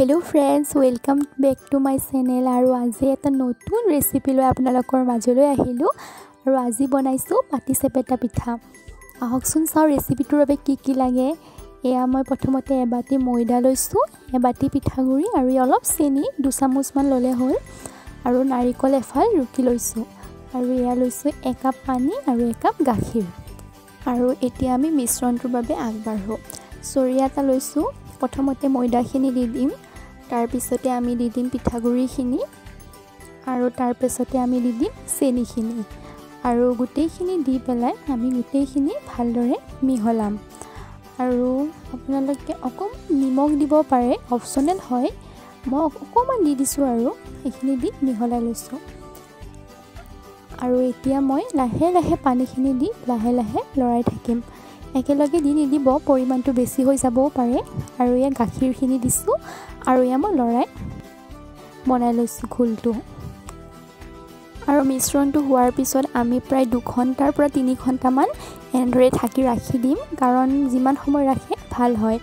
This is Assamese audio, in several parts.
hello friends welcome back to my channel और आज एक नतुन रेसिपि लै आपनालोকৰ মাজলৈ আহিलो और आज बनाइছো पाटी सेपेटा पिठा आहकसुन चाও रेसिपिটোৰ বাবে কি লাগে এয়া মই প্ৰথমতে এবাটি ময়দা লৈছো এবাটি পিঠাগুৰি আৰু অলপ চেনি 2 চামুচ মান ললে হ'ল আৰু নাৰিকল এফাল ৰুকি লৈছো আৰু এয়া লৈছো 1 কাপ পানী আৰু 1 কাপ গাখীৰ আৰু এতিয়া আমি মিশ্ৰণটোৰ বাবে আগবাঢ়ো চৰিয়া এটা লৈছো প্ৰথমতে ময়দাখিনি দি দিম তাৰ পিছতে আমি দি দিম পিঠাগুৰিখিনি আৰু তাৰ পিছতে আমি দি দিম চেনিখিনি আৰু গুটেইখিনি দি পেলাই আমি গুটেইখিনি ভালদৰে মিহলাম আৰু আপোনালোকে অকম নিমখ দিব পাৰে অপচনেল হয় মই অকমান দি দিছো আৰু এইখিনি দি মিহলাই লৈছো আৰু এতিয়া মই লাহে লাহে পানীখিনি দি লাহে লাহে লৰাই থাকিম একেলগে দি নিদিব পৰিমাণটো বেছি হৈ যাবও পাৰে আৰু ইয়া গাখীৰখিনি দিছো আৰু ইয়া মই লৰাই বনাই লৈছো ঘোলটো আৰু মিশ্ৰণটো হোৱাৰ পিছত আমি প্ৰায় 2 ঘণ্টাৰ পৰা 3 ঘণ্টা মান এনেদৰে ঢাকি ৰাখি দিম কাৰণ যিমান সময় ৰাখে ভাল হয়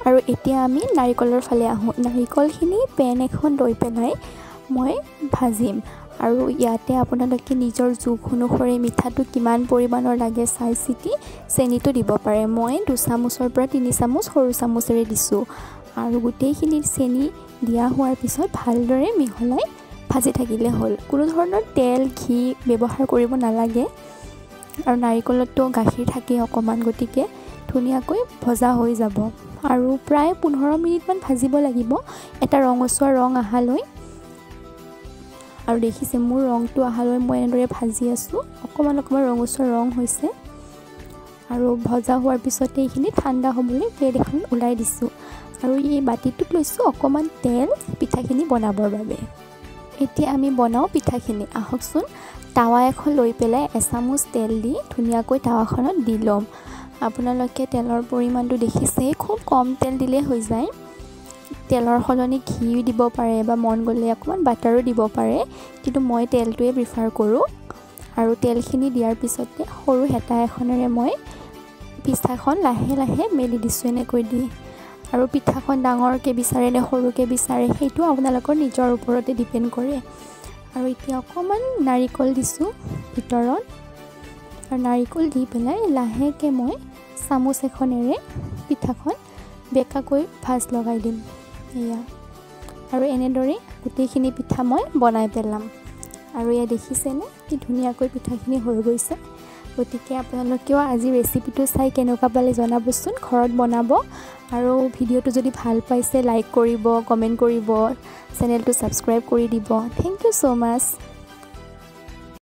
আৰু এতিয়া আমি নাৰিকলৰ ফালে আহো নাৰিকলখিনি পেন এখন লৈ পেলাই মই ভাজিম আৰু ইয়াতে আপোনালোকে নিজৰ জোখ অনুসৰি মিঠাটো কিমান পৰিমাণৰ লাগে চাই চিটি চেনিটো দিব পাৰে মই 2 চামুচৰ পৰা 3 চামুচ সৰু চামুচেৰে দিছো আৰু গুটেইখিনি চেনি দিয়া হোৱাৰ পিছত ভালদৰে মিহলাই ভাজি থাকিলে হ'ল কোনো ধৰণৰ তেল ঘি ব্যৱহাৰ কৰিব নালাগে আৰু নাৰিকলতো গাখীৰ থাকে অকমান গতিকে ধুনিয়াকৈ ভজা হৈ যাব আৰু প্ৰায় 15 মিনিট মান ভাজিব লাগিব এটা ৰঙচুৱা ৰং আহালৈ আৰু দেখিছে মোৰ ৰংটো আহালৈ মই এনেদৰে ভাজি আছো অকমান ৰঙচুৱা ৰং হৈছে আৰু ভজা হোৱাৰ পিছতে এইখিনি ঠাণ্ডা হ'বলৈ প্লেট এখন উলাই দিছো আৰু এই বাটিটোত লৈছো অকমান তেল পিঠাখিনি বনাবৰ বাবে এতিয়া আমি বনাও পিঠাখিনি আহকচোন তাৱা এখন লৈ পেলাই 1 চামুচ তেল দি ধুনিয়াকৈ তাৱাখনত দি লম আপোনালোকে তেলৰ পৰিমাণটো দেখিছে খুব কম তেল দিলে হৈ যায় তেলৰ সলনি ঘি দিব পাৰে বা মন গলে অকমান বাটাৰো দিব পাৰে কিন্তু মই তেলটোৱে প্ৰিফাৰ কৰো আৰু তেলখিনি দিয়াৰ পিছতে সৰু হেতা এখনেৰে মই পিঠাখন লাহে লাহে মেলি দিছো এনেকৈ দি আৰু পিঠাখন ডাঙৰকে বিচাৰে নে সৰুকে বিচাৰে সেইটো আপোনালোকৰ নিজৰ ওপৰতে ডিপেন্ড কৰে আৰু এতিয়া অকমান নাৰিকল দিছো ভিতৰত আৰু নাৰিকল দি পেলাই লাহেকে মই চামুচ এখনেৰে পিঠাখন বেকাকৈ ভাজ লগাই দিম এয়া আৰু এনেদৰে গুটেইখিনি পিঠা মই বনাই পেলাম আৰু এয়া দেখিছেনে কি ধুনিয়াকৈ পিঠাখিনি হৈ গৈছে গতিকে আপোনালোকেও আজি ৰেচিপিটো চাই কেনেকুৱা পালে জনাবচোন ঘৰত বনাব আৰু ভিডিওটো যদি ভাল পাইছে লাইক কৰিব কমেন্ট কৰিব চেনেলটো সাবস্ক্ৰাইব কৰি দিব থ্যাংক ইউ সো মাচ